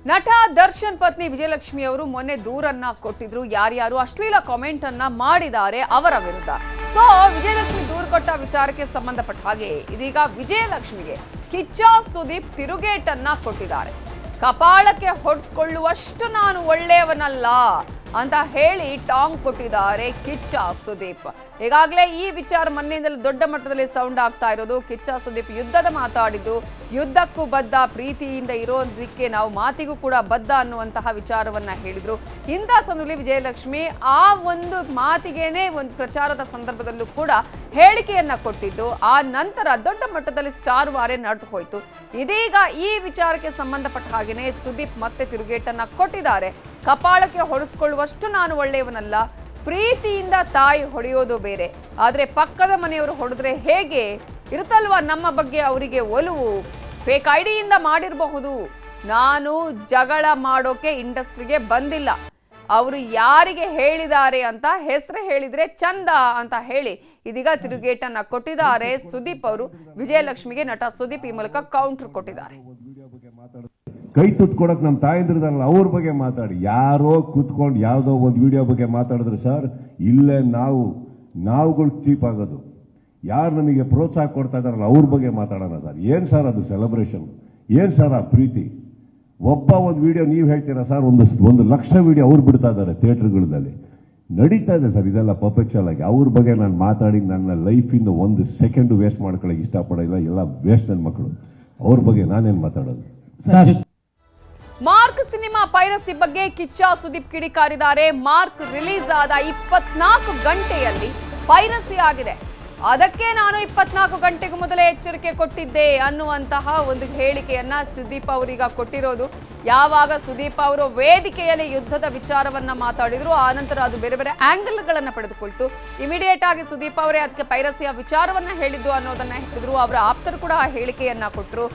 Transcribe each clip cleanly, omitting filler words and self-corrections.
ನಟ ದರ್ಶನ್ ಪತ್ನಿ ವಿಜಯಲಕ್ಷ್ಮಿ ಅವರು ಮೊನ್ನೆ ದೂರನ್ನ ಕೊಟ್ಟಿದ್ರು. ಯಾರ್ಯಾರು ಅಶ್ಲೀಲ ಕಾಮೆಂಟ್ ಅನ್ನ ಮಾಡಿದ್ದಾರೆ ಅವರ ವಿರುದ್ಧ. ಸೊ ವಿಜಯಲಕ್ಷ್ಮಿ ದೂರು ಕೊಟ್ಟ ವಿಚಾರಕ್ಕೆ ಸಂಬಂಧಪಟ್ಟ ಹಾಗೆ ಇದೀಗ ವಿಜಯಲಕ್ಷ್ಮಿಗೆ ಕಿಚ್ಚ ಸುದೀಪ್ ತಿರುಗೇಟನ್ನ ಕೊಟ್ಟಿದ್ದಾರೆ. ಕಪಾಳಕ್ಕೆ ಹೊಡೆಸ್ಕೊಳ್ಳುವಷ್ಟು ನಾನು ಒಳ್ಳೆಯವನಲ್ಲ ಅಂತ ಹೇಳಿ ಟಾಂಗ್ ಕೊಟ್ಟಿದ್ದಾರೆ ಕಿಚ್ಚ ಸುದೀಪ್. ಈಗಾಗಲೇ ಈ ವಿಚಾರ ಮೊನ್ನೆಯಿಂದಲೂ ದೊಡ್ಡ ಮಟ್ಟದಲ್ಲಿ ಸೌಂಡ್ ಆಗ್ತಾ ಇರೋದು. ಕಿಚ್ಚ ಸುದೀಪ್ ಯುದ್ಧದ ಮಾತಾಡಿದ್ದು, ಯುದ್ಧಕ್ಕೂ ಬದ್ಧ, ಪ್ರೀತಿಯಿಂದ ಇರೋದಕ್ಕೆ ನಾವು ಮಾತಿಗೂ ಕೂಡ ಬದ್ಧ ಅನ್ನುವಂತಹ ವಿಚಾರವನ್ನ ಹೇಳಿದ್ರು. ಇಂಥ ಸಂದರ್ಭದಲ್ಲಿ ವಿಜಯಲಕ್ಷ್ಮಿ ಆ ಒಂದು ಮಾತಿಗೇನೆ ಒಂದು ಪ್ರಚಾರದ ಸಂದರ್ಭದಲ್ಲೂ ಕೂಡ ಹೇಳಿಕೆಯನ್ನ ಕೊಟ್ಟಿದ್ದು. ಆ ನಂತರ ದೊಡ್ಡ ಮಟ್ಟದಲ್ಲಿ ಸ್ಟಾರ್ ವಾರೇ ನಡೆದು ಹೋಯಿತು. ಇದೀಗ ಈ ವಿಚಾರಕ್ಕೆ ಸಂಬಂಧಪಟ್ಟ ಹಾಗೆಯೇ ಸುದೀಪ್ ಮತ್ತೆ ತಿರುಗೇಟನ್ನ ಕೊಟ್ಟಿದ್ದಾರೆ. ಕಪಾಳಕ್ಕೆ ಹೊಡೆಸ್ಕೊಳ್ಳುವಷ್ಟು ನಾನು ಒಳ್ಳೆಯವನಲ್ಲ, ಪ್ರೀತಿಯಿಂದ ತಾಯಿ ಹೊಡೆಯೋದು ಬೇರೆ, ಆದರೆ ಪಕ್ಕದ ಮನೆಯವರು ಹೊಡೆದ್ರೆ ಹೇಗೆ ಇರುತ್ತಲ್ವಾ ನಮ್ಮ ಬಗ್ಗೆ ಅವರಿಗೆ ಒಲವು, ಫೇಕ್ ಐಡಿಯಿಂದ ಮಾಡಿರಬಹುದು. ನಾನು ಜಗಳ ಮಾಡೋಕೆ ಇಂಡಸ್ಟ್ರಿಗೆ ಬಂದಿಲ್ಲ, ಅವರು ಯಾರಿಗೆ ಹೇಳಿದ್ದಾರೆ ಅಂತ ಹೆಸರು ಹೇಳಿದ್ರೆ ಚಂದ ಅಂತ ಹೇಳಿ ಇದೀಗ ತಿರುಗೇಟನ್ನ ಕೊಟ್ಟಿದ್ದಾರೆ ಸುದೀಪ್ ಅವರು. ವಿಜಯಲಕ್ಷ್ಮಿಗೆ ನಟ ಸುದೀಪ್ ಈ ಮೂಲಕ ಕೌಂಟರ್ ಕೊಟ್ಟಿದ್ದಾರೆ. ಕೈ ತುತ್ಕೊಡಕ್ ನಮ್ಮ ತಾಯಂದ್ರದಲ್ಲ ಅವ್ರ ಬಗ್ಗೆ ಮಾತಾಡಿ. ಯಾರೋ ಕೂತ್ಕೊಂಡು ಯಾವ್ದೋ ಒಂದು ವಿಡಿಯೋ ಬಗ್ಗೆ ಮಾತಾಡಿದ್ರೆ ಸರ್, ಇಲ್ಲೇ ನಾವುಗಳು ಚೀಪ್ ಆಗೋದು. ಯಾರು ನಮಗೆ ಪ್ರೋತ್ಸಾಹ ಕೊಡ್ತಾ ಇದಾರಲ್ಲ ಅವ್ರ ಬಗ್ಗೆ ಮಾತಾಡೋಣ ಸರ್. ಏನ್ ಸರ್ ಅದು ಸೆಲೆಬ್ರೇಷನ್? ಏನ್ ಸರ್ ಆ ಪ್ರೀತಿ? ಒಬ್ಬ ಒಂದು ವಿಡಿಯೋ ನೀವು ಹೇಳ್ತೀರಾ ಸರ್, ಒಂದು ಲಕ್ಷ ವಿಡಿಯೋ ಅವ್ರು ಬಿಡ್ತಾ ಇದ್ದಾರೆ ಥಿಯೇಟರ್ಗಳಲ್ಲಿ. ನಡೀತಾ ಇದೆ ಸರ್ ಇದೆಲ್ಲ ಪರ್ಫೆಕ್ಚುಯಲ್ ಆಗಿ. ಅವ್ರ ಬಗ್ಗೆ ನಾನು ಮಾತಾಡಿ ನನ್ನ ಲೈಫಿಂದ ಒಂದು ಸೆಕೆಂಡ್ ವೇಸ್ಟ್ ಮಾಡ್ಕೊಳ್ಳೋಕೆ ಇಷ್ಟಪಡೋಲ್ಲ. ಎಲ್ಲ ವೇಸ್ಟ್ ನನ್ನ ಮಕ್ಕಳು. ಅವ್ರ ಬಗ್ಗೆ ನಾನೇನು ಮಾತಾಡೋದು? ಮಾರ್ಕ್ ಸಿನಿಮಾ ಪೈರಸಿ ಬಗ್ಗೆ ಕಿಚ್ಚ ಸುದೀಪ್ ಕಿಡಿಕಾರಿದ್ದಾರೆ. ಮಾರ್ಕ್ ರಿಲೀಸ್ ಆದ 24 ಗಂಟೆಯಲ್ಲಿ ಪೈರಸಿ ಆಗಿದೆ, ಅದಕ್ಕೆ ನಾನು 24 ಗಂಟೆಗೂ ಮೊದಲೇ ಎಚ್ಚರಿಕೆ ಕೊಟ್ಟಿದ್ದೆ ಅನ್ನುವಂತಹ ಒಂದು ಹೇಳಿಕೆಯನ್ನ ಸುದೀಪ್ ಅವರೀಗ ಕೊಟ್ಟಿರೋದು. ಯಾವಾಗ ಸುದೀಪ್ ಅವರು ವೇದಿಕೆಯಲ್ಲಿ ಯುದ್ಧದ ವಿಚಾರವನ್ನ ಮಾತಾಡಿದ್ರು, ಆ ನಂತರ ಅದು ಬೇರೆ ಬೇರೆ ಆಂಗಲ್ಗಳನ್ನ ಪಡೆದುಕೊಳ್ತು. ಇಮಿಡಿಯೇಟ್ ಆಗಿ ಸುದೀಪ್ ಅವರೇ ಅದಕ್ಕೆ ಪೈರಸಿಯ ವಿಚಾರವನ್ನ ಹೇಳಿದ್ದು ಅನ್ನೋದನ್ನ ಹೇಳಿದ್ರು. ಅವರ ಆಪ್ತರು ಕೂಡ ಆ ಹೇಳಿಕೆಯನ್ನ ಕೊಟ್ಟರು.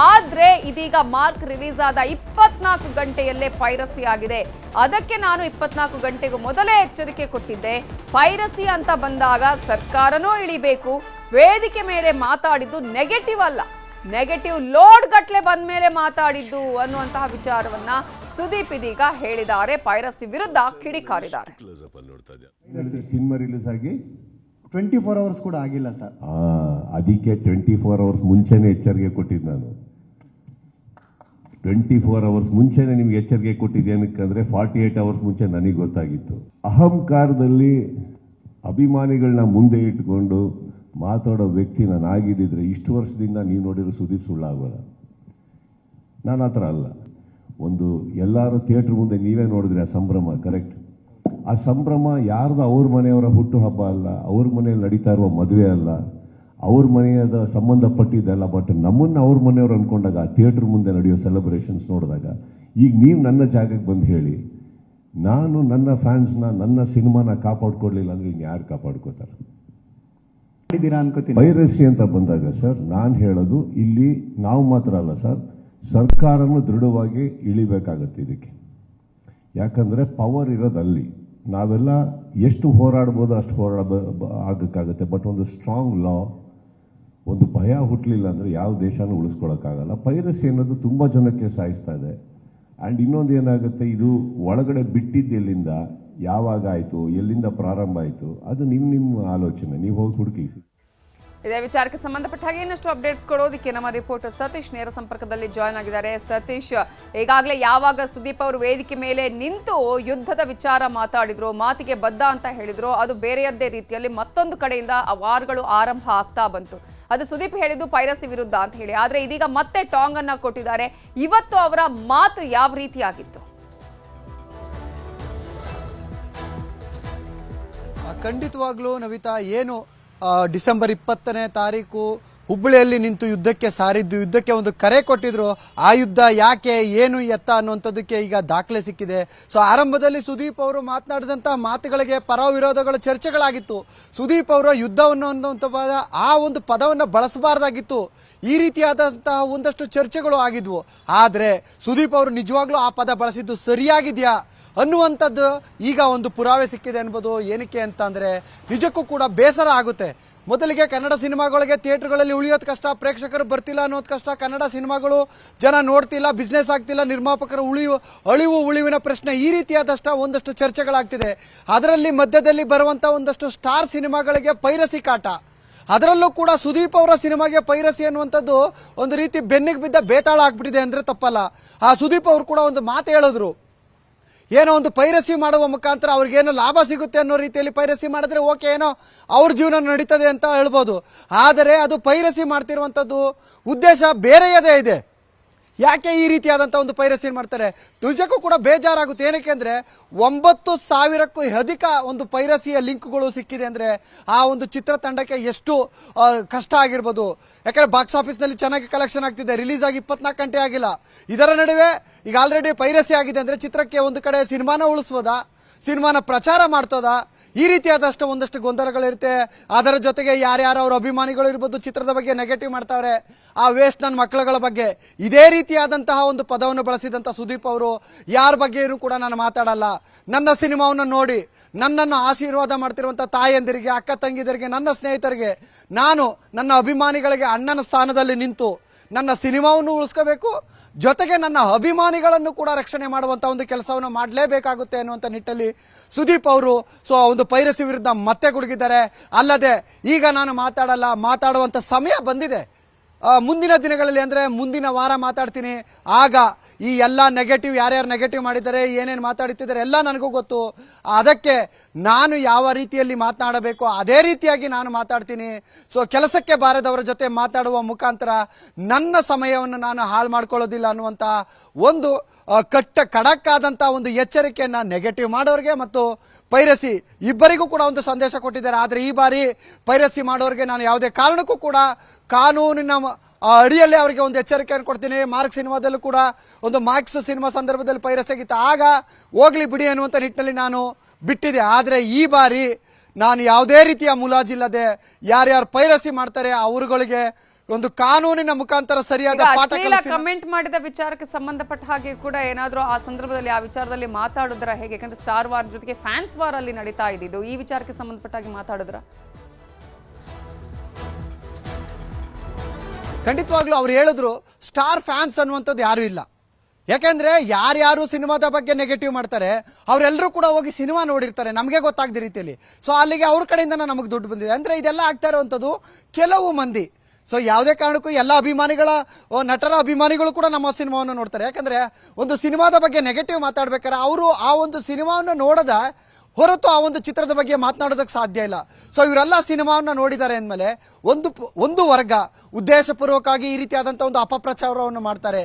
ಆದ್ರೆ ಇದೀಗ ಮಾರ್ಕ್ ರಿಲೀಸ್ ಆದ 24 ಗಂಟೆಯಲ್ಲೇ ಪೈರಸಿ ಆಗಿದೆ, ಅದಕ್ಕೆ ನಾನು 24 ಗಂಟೆಗೂ ಮೊದಲೇ ಎಚ್ಚರಿಕೆ ಕೊಟ್ಟಿದ್ದೆ. ಪೈರಸಿ ಅಂತ ಬಂದಾಗ ಸರ್ಕಾರನೂ ಇಳಿಬೇಕು. ವೇದಿಕೆ ಮೇಲೆ ಮಾತಾಡಿದ್ದು ನೆಗೆಟಿವ್ ಅಲ್ಲ, ನೆಗೆಟಿವ್ ಲೋಡ್ ಗಟ್ಲೆ ಬಂದ ಮೇಲೆ ಮಾತಾಡಿದ್ದು ಅನ್ನುವಂತಹ ವಿಚಾರವನ್ನ ಸುದೀಪ್ ಇದೀಗ ಹೇಳಿದ್ದಾರೆ. ಪೈರಸಿ ವಿರುದ್ಧ ಕಿಡಿಕಾರಿದ್ದಾರೆ. ಸಿನಿಮಾ ರಿಲೀಸ್ ಆಗಿ 24 ಅವರ್ಸ್ ಕೂಡ ಆಗಿಲ್ಲ ಸರ್. ಅದಕ್ಕೆ 24 ಅವರ್ಸ್ ಮುಂಚೆನೆ ಎಚ್ಚರಿಕೆ ಕೊಟ್ಟಿದ್ದು ನಾನು. 24 ಅವರ್ಸ್ ಮುಂಚೆನೆ ನಿಮ್ಗೆ ಎಚ್ಚರಿಕೆ ಕೊಟ್ಟಿದ್ದೆ. ಏನಕ್ಕಂದ್ರೆ 48 ಅವರ್ಸ್ ಮುಂಚೆ ನನಗೆ ಗೊತ್ತಾಗಿತ್ತು. ಅಹಂಕಾರದಲ್ಲಿ ಅಭಿಮಾನಿಗಳನ್ನ ಮುಂದೆ ಇಟ್ಕೊಂಡು ಮಾತಾಡೋ ವ್ಯಕ್ತಿ ನಾನು ಆಗಿದ್ದಿದ್ರೆ ಇಷ್ಟು ವರ್ಷದಿಂದ ನೀವು ನೋಡಿರೋ ಸುದೀಪ್ ಸುಳ್ಳಾಗೋಲ್ಲ. ನಾನು ಆ ಥರ ಅಲ್ಲ. ಒಂದು ಎಲ್ಲರೂ ಥಿಯೇಟ್ರ್ ಮುಂದೆ ನೀವೇ ನೋಡಿದ್ರೆ ಆ ಸಂಭ್ರಮ, ಕರೆಕ್ಟ್. ಆ ಸಂಭ್ರಮ ಯಾರ್ದು ಅವ್ರ ಮನೆಯವರ ಹುಟ್ಟು ಹಬ್ಬ ಅಲ್ಲ, ಅವ್ರ ಮನೆಯಲ್ಲಿ ನಡೀತಾ ಇರುವ ಮದುವೆ ಅಲ್ಲ, ಅವ್ರ ಮನೆಯದ ಸಂಬಂಧಪಟ್ಟಿದ್ದಲ್ಲ. ಬಟ್ ನಮ್ಮನ್ನು ಅವ್ರ ಮನೆಯವ್ರು ಅಂದ್ಕೊಂಡಾಗ ಥಿಯೇಟ್ರ್ ಮುಂದೆ ನಡೆಯೋ ಸೆಲೆಬ್ರೇಷನ್ಸ್ ನೋಡಿದಾಗ ಈಗ ನೀವು ನನ್ನ ಜಾಗಕ್ಕೆ ಬಂದು ಹೇಳಿ, ನಾನು ನನ್ನ ಫ್ಯಾನ್ಸ್ನ ನನ್ನ ಸಿನಿಮಾನ ಕಾಪಾಡ್ಕೊಡ್ಲಿಲ್ಲ ಅಂದ್ರೆ ಇನ್ನು ಯಾರು ಕಾಪಾಡ್ಕೋತಾರೆ? ಪೈರಸಿ ಅಂತ ಬಂದಾಗ ಸರ್ ನಾನು ಹೇಳೋದು ಇಲ್ಲಿ ನಾವು ಮಾತ್ರ ಅಲ್ಲ ಸರ್, ಸರ್ಕಾರನೂ ದೃಢವಾಗಿ ಇಳಿಬೇಕಾಗತ್ತೆ ಇದಕ್ಕೆ. ಯಾಕಂದ್ರೆ ಪವರ್ ಇರೋದಲ್ಲಿ ನಾವೆಲ್ಲ ಎಷ್ಟು ಹೋರಾಡ್ಬೋದು ಅಷ್ಟು ಆಗಕ್ಕಾಗತ್ತೆ. ಬಟ್ ಒಂದು ಸ್ಟ್ರಾಂಗ್ ಲಾ, ಒಂದು ಭಯ ಹುಟ್ಟಲಿಲ್ಲ ಅಂದ್ರೆ ಯಾವ ದೇಶನೂ ಉಳಿಸ್ಕೊಳಕ್ಕಾಗಲ್ಲ. ಪೈರಸಿ ಅನ್ನೋದು ತುಂಬಾ ಜನಕ್ಕೆ ಸಾಯಿಸ್ತಾ ಇದೆ. ಆ್ಯಂಡ್ ಇನ್ನೊಂದು ಏನಾಗುತ್ತೆ, ಇದು ಒಳಗಡೆ ಬಿಟ್ಟಿದ್ದು ಎಲ್ಲಿಂದ, ಯಾವಾಗ ಆಯಿತು, ಎಲ್ಲಿಂದ ಪ್ರಾರಂಭ ಆಯಿತು, ಅದು ನಿಮ್ಮ ಆಲೋಚನೆ, ನೀವು ಹೋಗಿ ಹುಡುಕಿ. ಇದೇ ವಿಚಾರಕ್ಕೆ ಸಂಬಂಧಪಟ್ಟ ಹಾಗೆ ಇನ್ನಷ್ಟು ಅಪ್ಡೇಟ್ಸ್ ಕೊಡೋದಕ್ಕೆ ನಮ್ಮ ರಿಪೋರ್ಟರ್ ಸತೀಶ್ ನೇರ ಸಂಪರ್ಕದಲ್ಲಿ ಜಾಯ್ನ್ ಆಗಿದ್ದಾರೆ. ಸತೀಶ್, ಈಗಾಗಲೇ ಯಾವಾಗ ಸುದೀಪ್ ಅವರು ವೇದಿಕೆ ಮೇಲೆ ನಿಂತು ಯುದ್ಧದ ವಿಚಾರ ಮಾತಾಡಿದ್ರು, ಮಾತಿಗೆ ಬದ್ಧ ಅಂತ ಹೇಳಿದ್ರು, ಅದು ಬೇರೆಯದ್ದೇ ರೀತಿಯಲ್ಲಿ ಮತ್ತೊಂದು ಕಡೆಯಿಂದ ಆ ವಾರ್ಗಳು ಆರಂಭ ಆಗ್ತಾ ಬಂತು. ಅದು ಸುದೀಪ್ ಹೇಳಿದ್ದು ಪೈರಸಿ ವಿರುದ್ಧ ಅಂತ ಹೇಳಿ. ಆದ್ರೆ ಇದೀಗ ಮತ್ತೆ ಟಾಂಗ್ ಅನ್ನ ಕೊಟ್ಟಿದ್ದಾರೆ. ಇವತ್ತು ಅವರ ಮಾತು ಯಾವ ರೀತಿಯಾಗಿತ್ತು? ಖಂಡಿತವಾಗ್ಲೂ ನವಿತಾ, ಏನು ಡಿಸೆಂಬರ್ 20ನೇ ತಾರೀಕು ಹುಬ್ಬಳ್ಳಿಯಲ್ಲಿ ನಿಂತು ಯುದ್ಧಕ್ಕೆ ಸಾರಿದ್ದು, ಯುದ್ಧಕ್ಕೆ ಒಂದು ಕರೆ ಕೊಟ್ಟಿದ್ರು. ಆ ಯುದ್ಧ ಯಾಕೆ, ಏನು, ಎತ್ತ ಅನ್ನುವಂಥದ್ದಕ್ಕೆ ಈಗ ದಾಖಲೆ ಸಿಕ್ಕಿದೆ. ಸೊ ಆರಂಭದಲ್ಲಿ ಸುದೀಪ್ ಅವರು ಮಾತನಾಡಿದಂತಹ ಮಾತುಗಳಿಗೆ ಪರ ವಿರೋಧಗಳ ಚರ್ಚೆಗಳಾಗಿತ್ತು. ಸುದೀಪ್ ಅವರು ಯುದ್ಧವನ್ನು ಅನ್ನುವಂಥ ಆ ಒಂದು ಪದವನ್ನು ಬಳಸಬಾರ್ದಾಗಿತ್ತು. ಈ ರೀತಿಯಾದಂತಹ ಒಂದಷ್ಟು ಚರ್ಚೆಗಳು ಆಗಿದ್ವು. ಆದ್ರೆ ಸುದೀಪ್ ಅವರು ನಿಜವಾಗ್ಲೂ ಆ ಪದ ಬಳಸಿದ್ದು ಸರಿಯಾಗಿದೆಯಾ ಅನ್ನುವಂಥದ್ದು ಈಗ ಒಂದು ಪುರಾವೆ ಸಿಕ್ಕಿದೆ ಅನ್ಬೋದು. ಏನಕ್ಕೆ ಅಂತ ಅಂದ್ರೆ ನಿಜಕ್ಕೂ ಕೂಡ ಬೇಸರ ಆಗುತ್ತೆ. ಮೊದಲಿಗೆ ಕನ್ನಡ ಸಿನಿಮಾಗಳಿಗೆ ಥಿಯೇಟರ್ಗಳಲ್ಲಿ ಉಳಿಯೋದು ಕಷ್ಟ, ಪ್ರೇಕ್ಷಕರು ಬರ್ತಿಲ್ಲ ಅನ್ನೋದು ಕಷ್ಟ, ಕನ್ನಡ ಸಿನಿಮಾಗಳು ಜನ ನೋಡ್ತಿಲ್ಲ, ಬಿಸ್ನೆಸ್ ಆಗ್ತಿಲ್ಲ, ನಿರ್ಮಾಪಕರು ಅಳಿವು ಉಳಿವಿನ ಪ್ರಶ್ನೆ, ಈ ರೀತಿಯಾದಷ್ಟ ಒಂದಷ್ಟು ಚರ್ಚೆಗಳಾಗ್ತಿದೆ. ಅದರಲ್ಲಿ ಮಧ್ಯದಲ್ಲಿ ಬರುವಂತ ಒಂದಷ್ಟು ಸ್ಟಾರ್ ಸಿನಿಮಾಗಳಿಗೆ ಪೈರಸಿ ಕಾಟ, ಅದರಲ್ಲೂ ಕೂಡ ಸುದೀಪ್ ಅವರ ಸಿನಿಮಾಗೆ ಪೈರಸಿ ಅನ್ನುವಂಥದ್ದು ಒಂದು ರೀತಿ ಬೆನ್ನಿಗೆ ಬಿದ್ದ ಬೇತಾಳ ಆಗ್ಬಿಟ್ಟಿದೆ ಅಂದ್ರೆ ತಪ್ಪಲ್ಲ. ಆ ಸುದೀಪ್ ಅವರು ಕೂಡ ಒಂದು ಮಾತು ಹೇಳಿದ್ರು, ಏನೋ ಒಂದು ಪೈರಸಿ ಮಾಡುವ ಮುಖಾಂತರ ಅವ್ರಿಗೇನೋ ಲಾಭ ಸಿಗುತ್ತೆ ಅನ್ನೋ ರೀತಿಯಲ್ಲಿ ಪೈರಸಿ ಮಾಡಿದ್ರೆ ಓಕೆ, ಏನೋ ಅವ್ರ ಜೀವನ ನಡೀತದೆ ಅಂತ ಹೇಳ್ಬೋದು. ಆದರೆ ಅದು ಪೈರಸಿ ಮಾಡ್ತಿರುವಂಥದ್ದು ಉದ್ದೇಶ ಬೇರೆಯದೇ ಇದೆ. ಯಾಕೆ ಈ ರೀತಿಯಾದಂಥ ಒಂದು ಪೈರಸಿ ಮಾಡ್ತಾರೆ ನಿಜಕ್ಕೂ ಕೂಡ ಬೇಜಾರಾಗುತ್ತೆ. ಏನಕ್ಕೆ ಅಂದರೆ 9,000ಕ್ಕೂ ಅಧಿಕ ಒಂದು ಪೈರಸಿಯ ಲಿಂಕ್ಗಳು ಸಿಕ್ಕಿದೆ ಅಂದರೆ ಆ ಒಂದು ಚಿತ್ರತಂಡಕ್ಕೆ ಎಷ್ಟು ಕಷ್ಟ ಆಗಿರ್ಬೋದು. ಯಾಕಂದ್ರೆ ಬಾಕ್ಸ್ ಆಫೀಸ್ನಲ್ಲಿ ಚೆನ್ನಾಗಿ ಕಲೆಕ್ಷನ್ ಆಗ್ತಿದೆ, ರಿಲೀಸ್ ಆಗಿ 24 ಗಂಟೆ ಆಗಿಲ್ಲ. ಇದರ ನಡುವೆ ಈಗ ಆಲ್ರೆಡಿ ಪೈರಸಿ ಆಗಿದೆ ಅಂದರೆ ಚಿತ್ರಕ್ಕೆ ಒಂದು ಕಡೆ ಸಿನಿಮಾನ ಉಳಿಸ್ಬೋದಾ, ಸಿನಿಮಾನ ಪ್ರಚಾರ ಮಾಡ್ತೋದಾ, ಈ ರೀತಿಯಾದಷ್ಟು ಒಂದಷ್ಟು ಗೊಂದಲಗಳಿರುತ್ತೆ. ಅದರ ಜೊತೆಗೆ ಯಾರ್ಯಾರು ಅವ್ರ ಅಭಿಮಾನಿಗಳು ಇರ್ಬೋದು ಚಿತ್ರದ ಬಗ್ಗೆ ನೆಗೆಟಿವ್ ಮಾಡ್ತಾವ್ರೆ, ಆ ವೇಸ್ಟ್ ನನ್ನ ಮಕ್ಕಳುಗಳ ಬಗ್ಗೆ ಇದೇ ರೀತಿಯಾದಂತಹ ಒಂದು ಪದವನ್ನು ಬಳಸಿದಂತ ಸುದೀಪ್ ಅವರು ಯಾರ ಬಗ್ಗೆಯೂ ಕೂಡ ನಾನು ಮಾತಾಡಲ್ಲ. ನನ್ನ ಸಿನಿಮಾವನ್ನು ನೋಡಿ ನನ್ನನ್ನು ಆಶೀರ್ವಾದ ಮಾಡ್ತಿರುವಂತ ತಾಯಂದಿರಿಗೆ, ಅಕ್ಕ ತಂಗಿದರಿಗೆ, ನನ್ನ ಸ್ನೇಹಿತರಿಗೆ, ನಾನು ನನ್ನ ಅಭಿಮಾನಿಗಳಿಗೆ ಅಣ್ಣನ ಸ್ಥಾನದಲ್ಲಿ ನಿಂತು ನನ್ನ ಸಿನಿಮಾವನ್ನು ಉಳಿಸ್ಕೋಬೇಕು, ಜೊತೆಗೆ ನನ್ನ ಅಭಿಮಾನಿಗಳನ್ನು ಕೂಡ ರಕ್ಷಣೆ ಮಾಡುವಂತ ಒಂದು ಕೆಲಸವನ್ನು ಮಾಡಲೇಬೇಕಾಗುತ್ತೆ ಅನ್ನುವಂಥ ನಿಟ್ಟಲ್ಲಿ ಸುದೀಪ್ ಅವರು ಒಂದು ಪೈರಸಿ ವಿರುದ್ಧ ಮತ್ತೆ ಗುಡುಗಿದ್ದಾರೆ. ಅಲ್ಲದೆ ಈಗ ನಾನು ಮಾತಾಡುವಂತ ಸಮಯ ಬಂದಿದೆ. ಮುಂದಿನ ದಿನಗಳಲ್ಲಿ ಅಂದ್ರೆ ಮುಂದಿನ ವಾರ ಮಾತಾಡ್ತೀನಿ. ಆಗ ಈ ಎಲ್ಲ ನೆಗೆಟಿವ್ ಯಾರ್ಯಾರು ನೆಗೆಟಿವ್ ಮಾಡಿದ್ದಾರೆ, ಏನೇನು ಮಾತಾಡುತ್ತಿದ್ದಾರೆ ಎಲ್ಲ ನನಗೂ ಗೊತ್ತು. ಅದಕ್ಕೆ ನಾನು ಯಾವ ರೀತಿಯಲ್ಲಿ ಮಾತನಾಡಬೇಕು ಅದೇ ರೀತಿಯಾಗಿ ನಾನು ಮಾತಾಡ್ತೀನಿ. ಕೆಲಸಕ್ಕೆ ಬಾರದವರ ಜೊತೆ ಮಾತಾಡುವ ಮುಖಾಂತರ ನನ್ನ ಸಮಯವನ್ನು ನಾನು ಹಾಳು ಮಾಡ್ಕೊಳ್ಳೋದಿಲ್ಲ ಅನ್ನುವಂತ ಒಂದು ಖಡಕ್ ಆದಂತ ಒಂದು ಎಚ್ಚರಿಕೆಯನ್ನ ನೆಗೆಟಿವ್ ಮಾಡೋರಿಗೆ ಮತ್ತು ಪೈರಸಿ ಇಬ್ಬರಿಗೂ ಕೂಡ ಒಂದು ಸಂದೇಶ ಕೊಟ್ಟಿದ್ದಾರೆ. ಆದ್ರೆ ಈ ಬಾರಿ ಪೈರಸಿ ಮಾಡೋರಿಗೆ ನಾನು ಯಾವುದೇ ಕಾರಣಕ್ಕೂ ಕೂಡ ಕಾನೂನಿನ ಅಡಿಯಲ್ಲಿ ಅವರಿಗೆ ಒಂದು ಎಚ್ಚರಿಕೆಯನ್ನು ಕೊಡ್ತೀನಿ. ಮಾರ್ಕ್ ಸಿನಿಮಾದಲ್ಲೂ ಕೂಡ ಒಂದು ಮಾರ್ಕ್ಸ್ ಸಿನಿಮಾ ಸಂದರ್ಭದಲ್ಲಿ ಪೈರಸಿ ಆಗಿತ್ತು, ಆಗ ಹೋಗ್ಲಿ ಬಿಡಿ ಅನ್ನುವಂತ ನಿಟ್ಟಿನಲ್ಲಿ ನಾನು ಬಿಟ್ಟಿದೆ. ಆದ್ರೆ ಈ ಬಾರಿ ನಾನು ಯಾವುದೇ ರೀತಿಯ ಮುಲಾಜಿಲ್ಲದೆ ಯಾರ್ಯಾರು ಪೈರಸಿ ಮಾಡ್ತಾರೆ ಅವರುಗಳಿಗೆ ಒಂದು ಕಾನೂನಿನ ಮುಖಾಂತರ ಸರಿಯಾದ ಪಾಠ ಕಮೆಂಟ್ ಮಾಡಿದ ವಿಚಾರಕ್ಕೆ ಸಂಬಂಧಪಟ್ಟ ಹಾಗೆ ಕೂಡ ಏನಾದ್ರೂ ಆ ಸಂದರ್ಭದಲ್ಲಿ ಆ ವಿಚಾರದಲ್ಲಿ ಮಾತಾಡಿದ್ರ ಹೇಗೆ? ಯಾಕಂದ್ರೆ ಸ್ಟಾರ್ ವಾರ್ ಜೊತೆಗೆ ಫ್ಯಾನ್ಸ್ ವಾರ್ ಅಲ್ಲಿ ನಡೀತಾ ಇದ್ದಿದ್ದು, ಈ ವಿಚಾರಕ್ಕೆ ಸಂಬಂಧಪಟ್ಟ ಹಾಗೆ ಮಾತಾಡಿದ್ರ? ಖಂಡಿತವಾಗ್ಲೂ ಅವ್ರು ಹೇಳಿದ್ರು ಸ್ಟಾರ್ ಫ್ಯಾನ್ಸ್ ಅನ್ನುವಂಥದ್ದು ಯಾರು ಇಲ್ಲ. ಯಾಕೆಂದ್ರೆ ಯಾರ್ಯಾರು ಸಿನಿಮಾದ ಬಗ್ಗೆ ನೆಗೆಟಿವ್ ಮಾಡ್ತಾರೆ ಅವರೆಲ್ಲರೂ ಕೂಡ ಹೋಗಿ ಸಿನಿಮಾ ನೋಡಿರ್ತಾರೆ, ನಮಗೆ ಗೊತ್ತಾಗದ ರೀತಿಯಲ್ಲಿ. ಅಲ್ಲಿಗೆ ಅವ್ರ ಕಡೆಯಿಂದ ನಮಗೆ ದುಡ್ಡು ಬಂದಿದೆ ಅಂದ್ರೆ ಇದೆಲ್ಲ ಆಗ್ತಾ ಇರುವಂಥದ್ದು ಕೆಲವು ಮಂದಿ. ಯಾವುದೇ ಕಾರಣಕ್ಕೂ ಎಲ್ಲ ಅಭಿಮಾನಿಗಳ ನಟರ ಅಭಿಮಾನಿಗಳು ಕೂಡ ನಮ್ಮ ಸಿನಿಮಾವನ್ನು ನೋಡ್ತಾರೆ. ಯಾಕಂದ್ರೆ ಒಂದು ಸಿನಿಮಾದ ಬಗ್ಗೆ ನೆಗೆಟಿವ್ ಮಾತಾಡ್ಬೇಕಾದ್ರೆ ಅವರು ಆ ಒಂದು ಸಿನಿಮಾವನ್ನು ನೋಡದ ಹೊರತು ಆ ಒಂದು ಚಿತ್ರದ ಬಗ್ಗೆ ಮಾತನಾಡೋದಕ್ಕೆ ಸಾಧ್ಯ ಇಲ್ಲ. ಇವರೆಲ್ಲ ಸಿನಿಮಾವನ್ನ ನೋಡಿದ್ದಾರೆ ಅಂದಮೇಲೆ ಒಂದು ವರ್ಗ ಉದ್ದೇಶಪೂರ್ವಕವಾಗಿ ಈ ರೀತಿಯಾದಂತಹ ಒಂದು ಅಪಪ್ರಚಾರವನ್ನು ಮಾಡ್ತಾರೆ.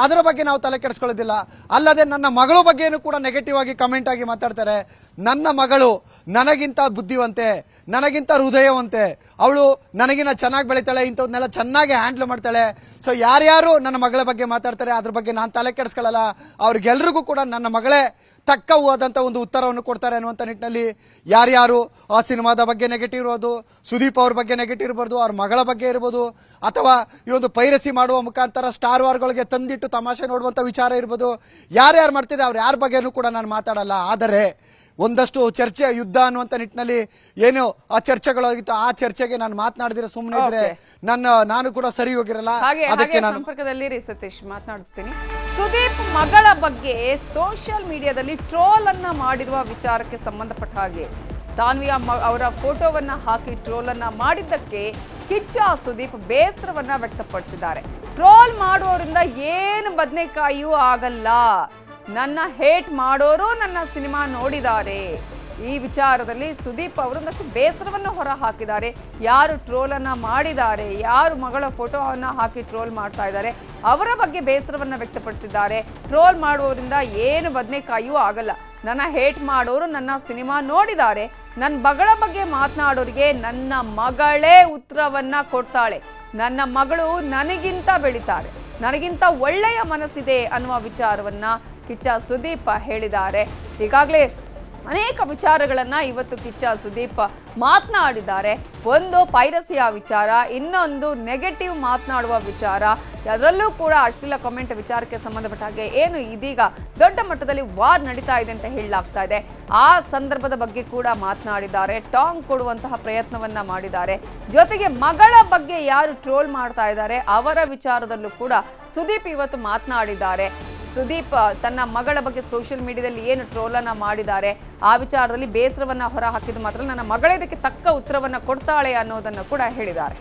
ಅದರ ಬಗ್ಗೆ ನಾವು ತಲೆ ಕೆಡಿಸ್ಕೊಳ್ಳೋದಿಲ್ಲ. ಅಲ್ಲದೆ ನನ್ನ ಮಗಳ ಬಗ್ಗೆನೂ ಕೂಡ ನೆಗೆಟಿವ್ ಆಗಿ ಕಮೆಂಟ್ ಆಗಿ ಮಾತಾಡ್ತಾರೆ. ನನ್ನ ಮಗಳು ನನಗಿಂತ ಬುದ್ಧಿವಂತೆ, ನನಗಿಂತ ಹೃದಯವಂತೆ, ಅವಳು ನನಗಿನ ಚೆನ್ನಾಗಿ ಬೆಳಿತಾಳೆ, ಇಂಥವನ್ನೆಲ್ಲ ಚೆನ್ನಾಗಿ ಹ್ಯಾಂಡಲ್ ಮಾಡ್ತಾಳೆ. ಯಾರ್ಯಾರು ನನ್ನ ಮಗಳ ಬಗ್ಗೆ ಮಾತಾಡ್ತಾರೆ ಅದ್ರ ಬಗ್ಗೆ ನಾನು ತಲೆ ಕೆಡಿಸ್ಕೊಳ್ಳಲ್ಲ. ಅವ್ರಿಗೆಲ್ರಿಗೂ ಕೂಡ ನನ್ನ ಮಗಳೇ ತಕ್ಕವಾದಂತ ಒಂದು ಉತ್ತರವನ್ನು ಕೊಡ್ತಾರೆ ಅನ್ನುವಂಥ ನಿಟ್ಟಿನಲ್ಲಿ ಯಾರ್ಯಾರು ಆ ಸಿನಿಮಾದ ಬಗ್ಗೆ ನೆಗೆಟಿವ್ ಇರ್ಬೋದು, ಸುದೀಪ್ ಅವ್ರ ಬಗ್ಗೆ ನೆಗೆಟಿವ್ ಇರ್ಬೋದು, ಅವ್ರ ಮಗಳ ಬಗ್ಗೆ ಇರ್ಬೋದು, ಅಥವಾ ಈ ಒಂದು ಪೈರಸಿ ಮಾಡುವ ಮುಖಾಂತರ ಸ್ಟಾರ್ ವಾರ್ಗಳಿಗೆ ತಂದಿಟ್ಟು ತಮಾಷೆ ನೋಡುವಂತ ವಿಚಾರ ಇರ್ಬೋದು, ಯಾರ್ಯಾರು ಮಾಡ್ತಿದೆ ಅವ್ರು ಯಾರ ಬಗ್ಗೆನೂ ಕೂಡ ನಾನು ಮಾತಾಡಲ್ಲ. ಆದರೆ ಒಂದಷ್ಟು ಚರ್ಚೆ ಯುದ್ಧ ಅನ್ನುವಂತ ನಿಟ್ಟಿನಲ್ಲಿ ಏನು ಆ ಚರ್ಚೆಗಳಾಗಿತ್ತು, ಆ ಚರ್ಚೆಗೆ ನಾನು ಮಾತನಾಡಿದ್ರೆ ಸುಮ್ಮನೆ ಇದ್ರೆ ನಾನು ಕೂಡ ಸರಿ ಹೋಗಿರಲ್ಲ. ಅದಕ್ಕೆ ನಾನು ಸಂಪರ್ಕದಲ್ಲಿ ಸತೀಶ್ ಮಾತನಾಡಿಸ್ತೀನಿ. ಸುದೀಪ್ ಮಗಳ ಬಗ್ಗೆ ಸೋಷಿಯಲ್ ಮೀಡಿಯಾದಲ್ಲಿ ಟ್ರೋಲ್ ಅನ್ನ ಮಾಡಿರುವ ವಿಚಾರಕ್ಕೆ ಸಂಬಂಧಪಟ್ಟ ಹಾಗೆ ಸಾನ್ವಿ ಅವರ ಫೋಟೋವನ್ನ ಹಾಕಿ ಟ್ರೋಲ್ ಅನ್ನ ಮಾಡಿದ್ದಕ್ಕೆ ಕಿಚ್ಚ ಸುದೀಪ್ ಬೇಸರವನ್ನ ವ್ಯಕ್ತಪಡಿಸಿದ್ದಾರೆ. ಟ್ರೋಲ್ ಮಾಡುವವರಿಂದ ಏನು ಬದನೆಕಾಯಿಯೂ ಆಗಲ್ಲ, ನನ್ನ ಹೇಟ್ ಮಾಡೋರು ನನ್ನ ಸಿನಿಮಾ ನೋಡಿದ್ದಾರೆ. ಈ ವಿಚಾರದಲ್ಲಿ ಸುದೀಪ್ ಅವರು ಒಂದಷ್ಟು ಬೇಸರವನ್ನು ಹೊರ ಹಾಕಿದ್ದಾರೆ. ಯಾರು ಟ್ರೋಲ್ ಅನ್ನ ಮಾಡಿದ್ದಾರೆ, ಯಾರು ಮಗಳ ಫೋಟೋವನ್ನ ಹಾಕಿ ಟ್ರೋಲ್ ಮಾಡ್ತಾ ಇದ್ದಾರೆ ಅವರ ಬಗ್ಗೆ ಬೇಸರವನ್ನ ವ್ಯಕ್ತಪಡಿಸಿದ್ದಾರೆ. ಟ್ರೋಲ್ ಮಾಡುವವರಿಂದ ಏನು ಬದನೆಕಾಯಿಯೂ ಆಗಲ್ಲ, ನನ್ನ ಹೇಟ್ ಮಾಡೋರು ನನ್ನ ಸಿನಿಮಾ ನೋಡಿದ್ದಾರೆ, ನನ್ನ ಮಗಳ ಬಗ್ಗೆ ಮಾತನಾಡೋರಿಗೆ ನನ್ನ ಮಗಳೇ ಉತ್ತರವನ್ನ ಕೊಡ್ತಾಳೆ, ನನ್ನ ಮಗಳು ನನಗಿಂತ ಬೆಳಿತಾರೆ, ನನಗಿಂತ ಒಳ್ಳೆಯ ಮನಸ್ಸಿದೆ ಅನ್ನುವ ವಿಚಾರವನ್ನ ಕಿಚ್ಚ ಸುದೀಪ್ ಹೇಳಿದ್ದಾರೆ. ಈಗಾಗಲೇ ಅನೇಕ ವಿಚಾರಗಳನ್ನ ಇವತ್ತು ಕಿಚ್ಚ ಸುದೀಪ್ ಮಾತನಾಡಿದ್ದಾರೆ. ಒಂದು ಪೈರಸಿಯ ವಿಚಾರ, ಇನ್ನೊಂದು ನೆಗೆಟಿವ್ ಮಾತನಾಡುವ ವಿಚಾರ, ಅದರಲ್ಲೂ ಕೂಡ ಅಶ್ಲೀಲ ಕಾಮೆಂಟ್ ವಿಚಾರಕ್ಕೆ ಸಂಬಂಧಪಟ್ಟ ಹಾಗೆ ಏನು ಇದೀಗ ದೊಡ್ಡ ಮಟ್ಟದಲ್ಲಿ ವಾರ್ ನಡೀತಾ ಇದೆ ಅಂತ ಹೇಳಲಾಗ್ತಾ ಇದೆ. ಆ ಸಂದರ್ಭದ ಬಗ್ಗೆ ಕೂಡ ಮಾತನಾಡಿದ್ದಾರೆ. ಟಾಂಗ್ ಕೊಡುವಂತಹ ಪ್ರಯತ್ನವನ್ನ ಮಾಡಿದ್ದಾರೆ. ಜೊತೆಗೆ ಮಗಳ ಬಗ್ಗೆ ಯಾರು ಟ್ರೋಲ್ ಮಾಡ್ತಾ ಇದ್ದಾರೆ ಅವರ ವಿಚಾರದಲ್ಲೂ ಕೂಡ ಸುದೀಪ್ ಇವತ್ತು ಮಾತನಾಡಿದ್ದಾರೆ. ಸುದೀಪ್ ತನ್ನ ಮಗಳ ಬಗ್ಗೆ ಸೋಷಿಯಲ್ ಮೀಡಿಯಾದಲ್ಲಿ ಏನು ಟ್ರೋಲನ್ನ ಮಾಡಿದ್ದಾರೆ ಆ ವಿಚಾರದಲ್ಲಿ ಬೇಸರವನ್ನ ಹೊರ ಹಾಕಿದ್ದು ಮಾತ್ರ ನನ್ನ ಮಗಳೇ ಇದಕ್ಕೆ ತಕ್ಕ ಉತ್ತರವನ್ನ ಕೊಡ್ತಾಳೆ ಅನ್ನೋದನ್ನು ಕೂಡ ಹೇಳಿದ್ದಾರೆ.